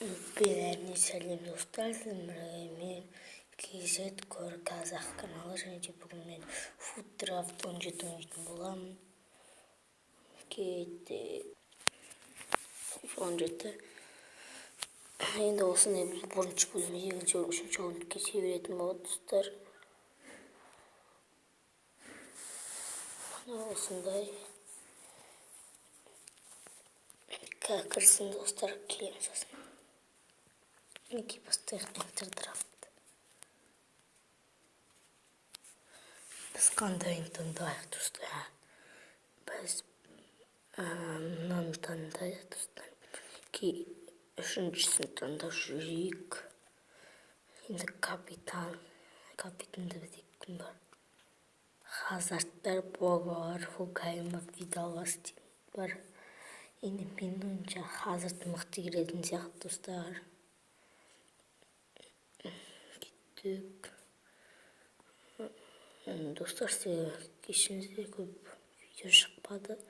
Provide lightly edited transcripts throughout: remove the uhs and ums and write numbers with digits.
Бәріне сәлем достар, мен Кейзет Көр Қазақ каналы, және де бүгін мен фудтрафт 17 ойнайтын боламын. Кейде 17. Енді осындай бірінші бөлім, екінші бөлім, үшінші бөлім кете беретін болады достар. Осындай кірсін достар, келеміз сосын. Мінекей поставим Enter Draft. Біз қандай таңдайық достар? Біз мынаны таңдайық достар. Үшіншісін таңдап жүрейік. Енді капитанда бізде кім бар? Хазардтар, Богар, Фукайма, Видал бар. Енді мен ойынша Хазард мықты келетін сияқты достар. Кеттік. Достар, кешіңізде көп видео шықпады.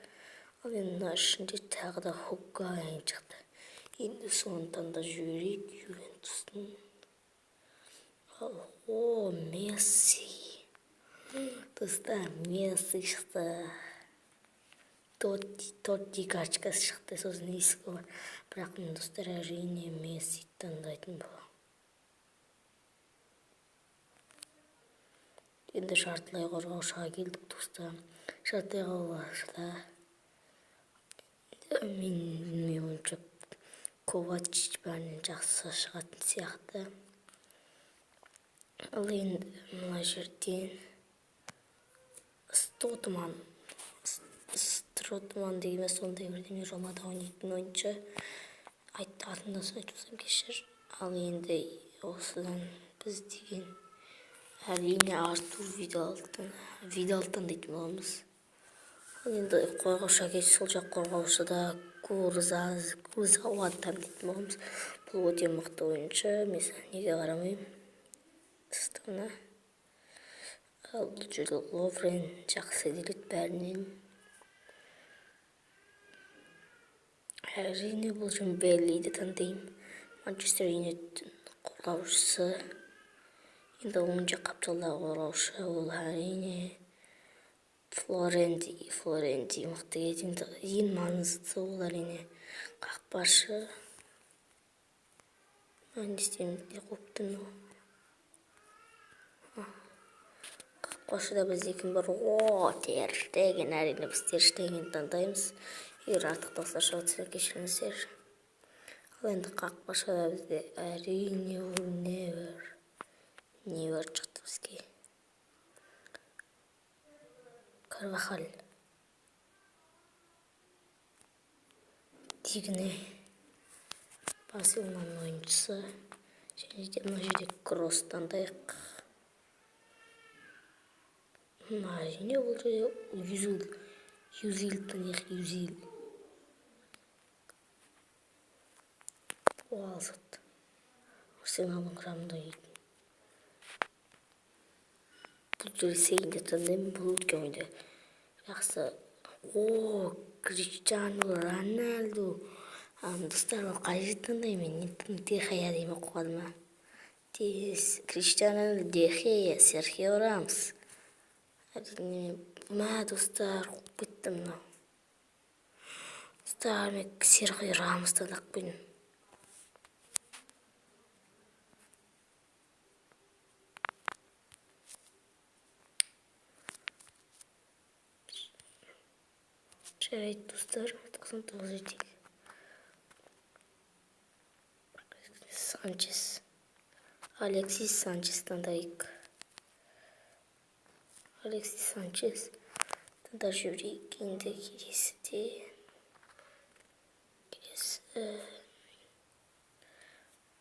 Ал енді мына ішінде тағы да Хукайм шықты. Енді соны таңдап жүрейік. Ювентустың. О, Месси. Достар, Месси шықты. Тотти качкасы шықты. Сосын ескі бар. Бірақ мен достар әрине Месси таңдайтын боламын. Енді жартылай қорғаушыға келдік достар. Жартылай қорғаушыда мен ойымша Ковачич бәрінен жақсы шығатын сияқты. Ал енді мына жерден Стротман деген сондай бірдеме Ромада ойнайтын ойыншы. Атында айтып кешір. Ал енді осыдан біз деген әрине Артур Видалтан дейтін боламыз. Ал енді қорғаушыға кетіп, сол жақ қорғаушыда Курзауаттан дейтін боламыз. Бұл өте мықты ойыншы. Мен неге қарамаймын. Составына. Ал бұл жерде Ловрен жақсы келеді бәрінен. Әрине бұл жерде Беллиді таңдаймын. Манчестер Юнайтед қорғаушысы. Енді оң жақ қапталдағы қорғаушы ол әрине Флоренти мықты келеді. Ең маңыздысы ол әрине қақпашы. Мен істемейді қоптың ол. Қақпашыда бізде кім бар? Тер Штеген, әрине біз Тер Штеген таңдаймыз. Егер артықталса шығатса кешіріңіздер. Ал енді қақпашыда бізде әрине Невер шықты бізге. Карвахаль. Дигне. Барселонаның ойыншысы. Және де мына жерде Кросс таңдайық. Әрине бұл жерде Юзил таңдайық. Юзил. Уалсет. Арсеналдың құрамында ойнайтын. Бұл жерде Сейнді таңдаймын. Бұл өткен ойында жақсы. Криштиану Роналду. Достар, ол қай жерде таңдаймын? Де Хея деймін қойдым. Криштиану Де Хея, Серхио Рамос. Достар, қойып кеттім. Достар, мен Серхио Рамос таңдап қойдым. Жарайды достар, 99 жетек. Алексис Санчес таңдайық. Алексис Санчес таңдап жүрейік. Енді келесі.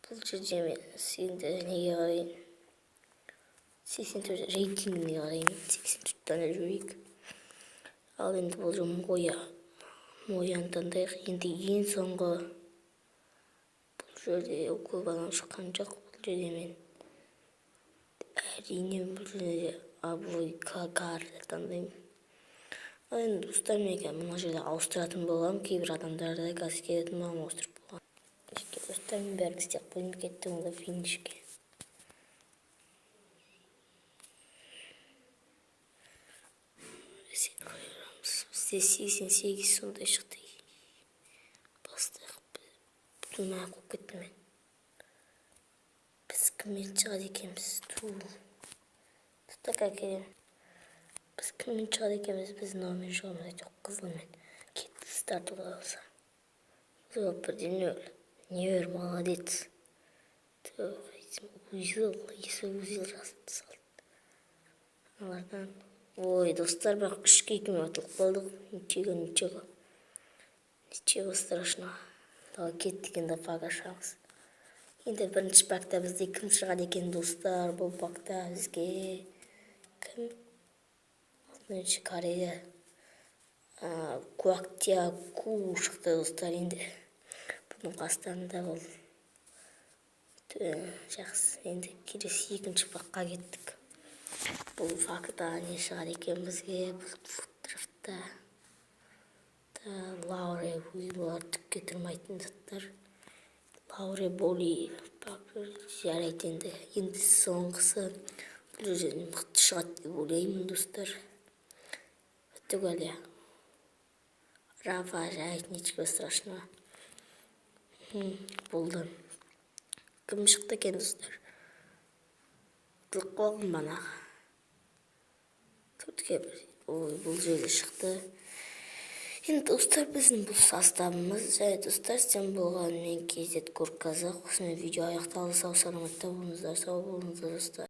Бұл жерде мен енді неге қарайын? 84 рейтингіне қарайын. 84 таңдап жүрейік. Ал енді бұл жерде Моян таңдайық. Енді ең соңғы бұл жерде көп адам шыққан жоқ. Бұл жерде мен әрине бұл жерде Абуйкагарды таңдаймын. Ал енді достар, мен мына жерде ауыстыратын боламын. Кейбір адамдарды қазір келетін маған ауыстырып болған. Аттармен бәрін істеп қойдым, кеттім олар финишке. Бізде 88 сондай шықты. Бастық бүтін мақ болып кетті мен. Біз кіммен шығады екенбіз? Тұтақ әкелем. Біз кіммен шығады екенбіз? Біз номен шығамыз, жоқ қызылмен. Кетті старт ола алса. Жоқ, бірден өл. Не өр, молодец. Узил жасыпты салды. Алардан. Ой, достар, бірақ үшке екімен атылып қалдық. Ничего страшного. Давай кеттік енді пагашамыз. Енді бірінші пакта бізде кім шығады екен, достар? Бұл пакта бізге кім? 6-шы Корея. Куактия Ку шықты, достар. Енді бұның қастарында бұл. Жақсы, енді келесі екінші пакқа кеттік. Бұл пакта не шығады екен бізге? Бұл футрафта. Лауре бұлар түкке тұрмайтын заттар. Лауре Боли жарайды енді. Енді соңғысы бұл жерден мықты шығады деп ойлаймын, достар. Португалия. Рафа жарайды, ничего страшного. Болды. Кім шықты екен, достар? Тұлық қоғым банаға. Бұл жерде шықты. Енді достар, біздің бұл составымыз. Достар, сен болған мен KZ Корк Казақ. Осымен видео аяқталды. Сау саламатта болыңыздар, достар.